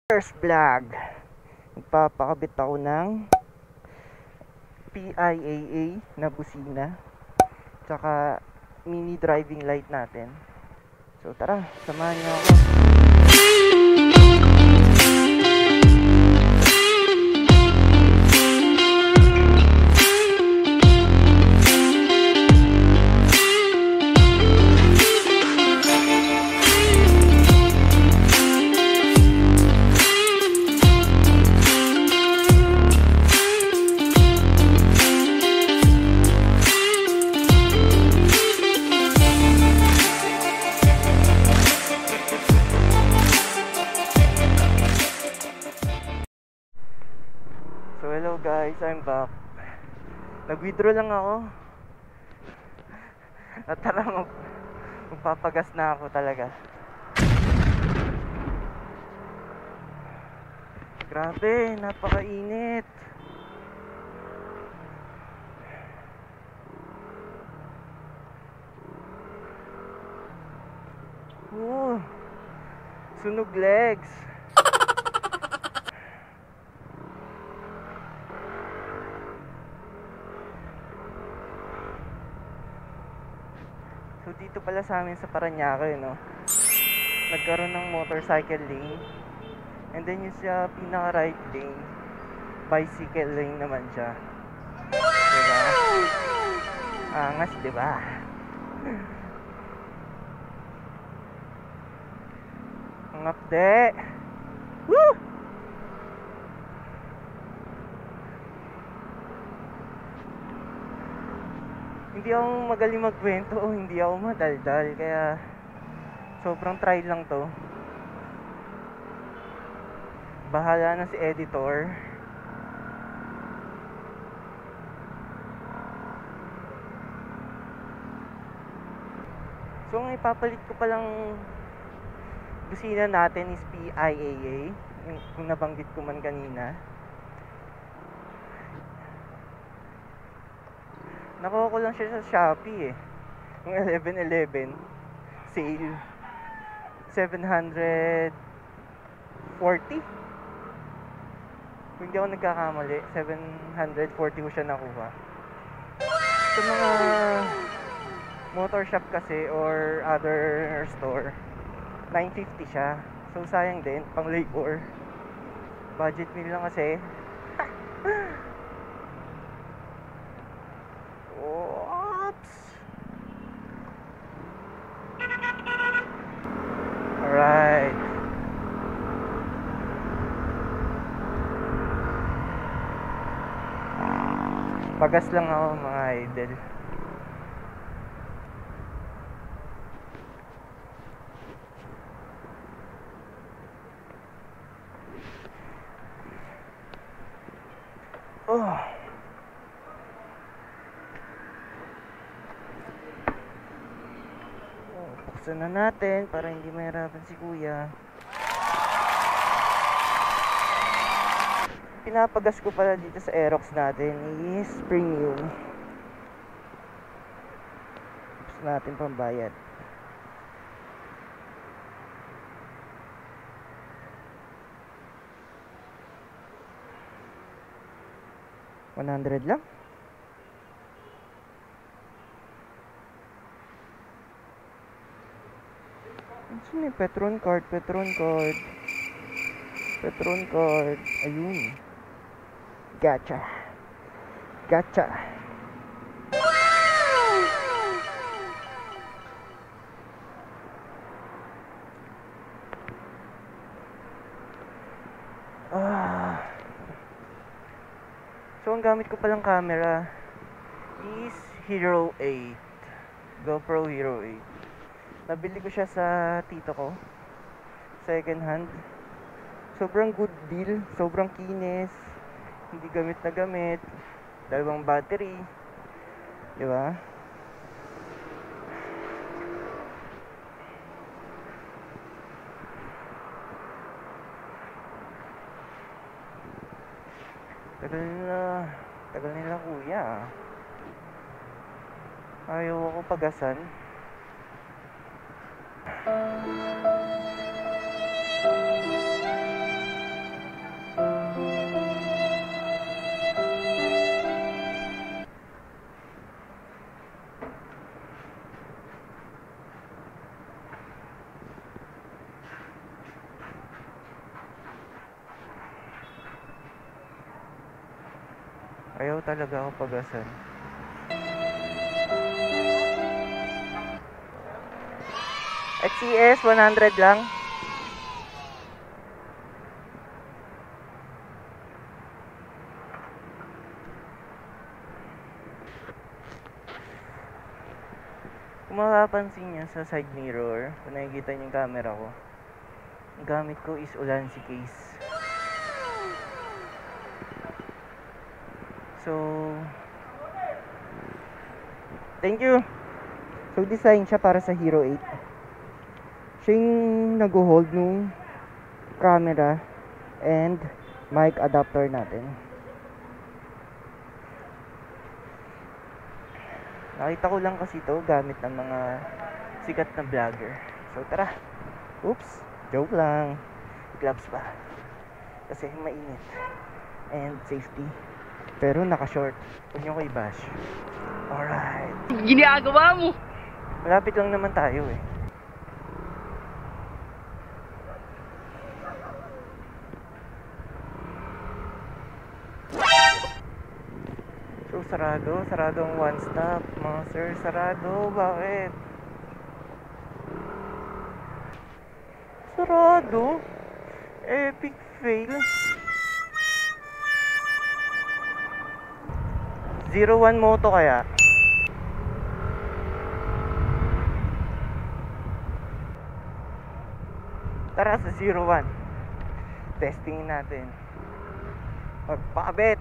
First vlog, magpapakabit ako ng PIAA na busina tsaka mini driving light natin. So tara, samahan niyo ako. So hello guys, I'm back. Nag-withdraw lang ako. At tara, magpapagas na ako talaga. Grabe, napakainit. Sunog legs. So dito pala sa amin sa Parañaque, no, nagkaroon ng motorcycle lane. And then yung sa pinaka right lane, bicycle lane naman siya. Diba? Angas, diba? Ang upde. Woo! Hindi ako magaling magkwento o hindi ako madaldal, kaya sobrang try lang to. Bahala na si editor. So ang ipapalit ko palang busina natin is PIAA, kung nabanggit ko man kanina. Nakuha ko lang siya sa Shopee yung 11/11 sale, 740 kung hindi ako nagkakamali. 740 ko siya nakuha. Sa mga motor shop kasi or other store, 950 siya. So sayang din, pang labor. Budget meal lang kasi. Oops. Alright. Pagas lang ako mga idol. Buksan na natin para hindi mahirapan si kuya. Pinapagas ko pala dito sa Aerox natin is premium. Buksan natin pambayad. $100 lang. Sino yung Petron card? Ayun. Gotcha. So ang gamit ko palang camera is Hero 8, GoPro Hero 8. Nabili ko siya sa tito ko, second hand. Sobrang good deal, sobrang kinis, hindi gamit na gamit, dalawang battery, di ba? Tagal nila kuya. Ayaw ako pagasan. Ayaw talaga ako pagasan. XCS 100 lang. Kung mapapansin nyo sa side mirror, kung nakikita nyo yung camera ko, ang gamit ko is Ulanzi case. So, thank you. So, design siya para sa Hero 8. Siya yung nag-hold nung camera and mic adapter natin. Nakita ko lang kasi ito gamit ng mga sikat na vlogger. So, tara. Oops, joke lang. Gloves pa. Kasi mainit. And safety. Pero naka-short. Huwag nyo ko i-bash. Alright. Ginagawa mo! Malapit lang naman tayo eh. So, sarado. Sarado ang one stop. Mga sir, sarado. Bakit? Sarado? Epic fail. 01 moto kaya? Tara sa 01. Testingin natin. Magpakabit.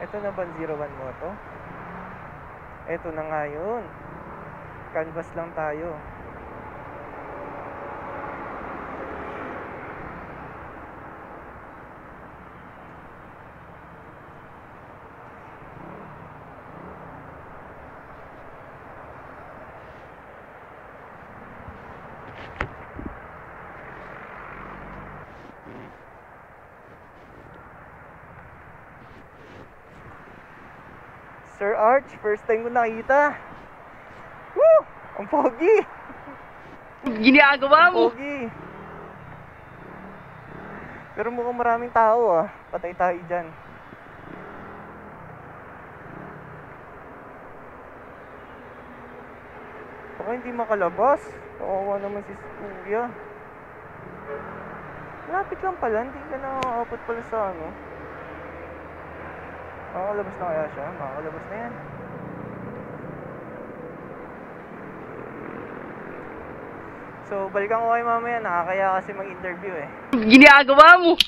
Ito na ba 01 moto? Ito na nga yun. Canvas lang tayo. Sir Arch, first time ko nakita. Woo! Ang pogi! Ginagawa mo! Pogi! Pero mukhang maraming tao ah. Patay tayo dyan. Baka hindi makalabas. Kawawa naman si Kuya. Lapit lang pala. Hindi ka nakakapot pala sa ano. Makakalabas na kaya siya? Makakalabas na yan. So, balikan ko kayo mamaya. Nakakaya kasi mag-interview eh. Ginagawa mo!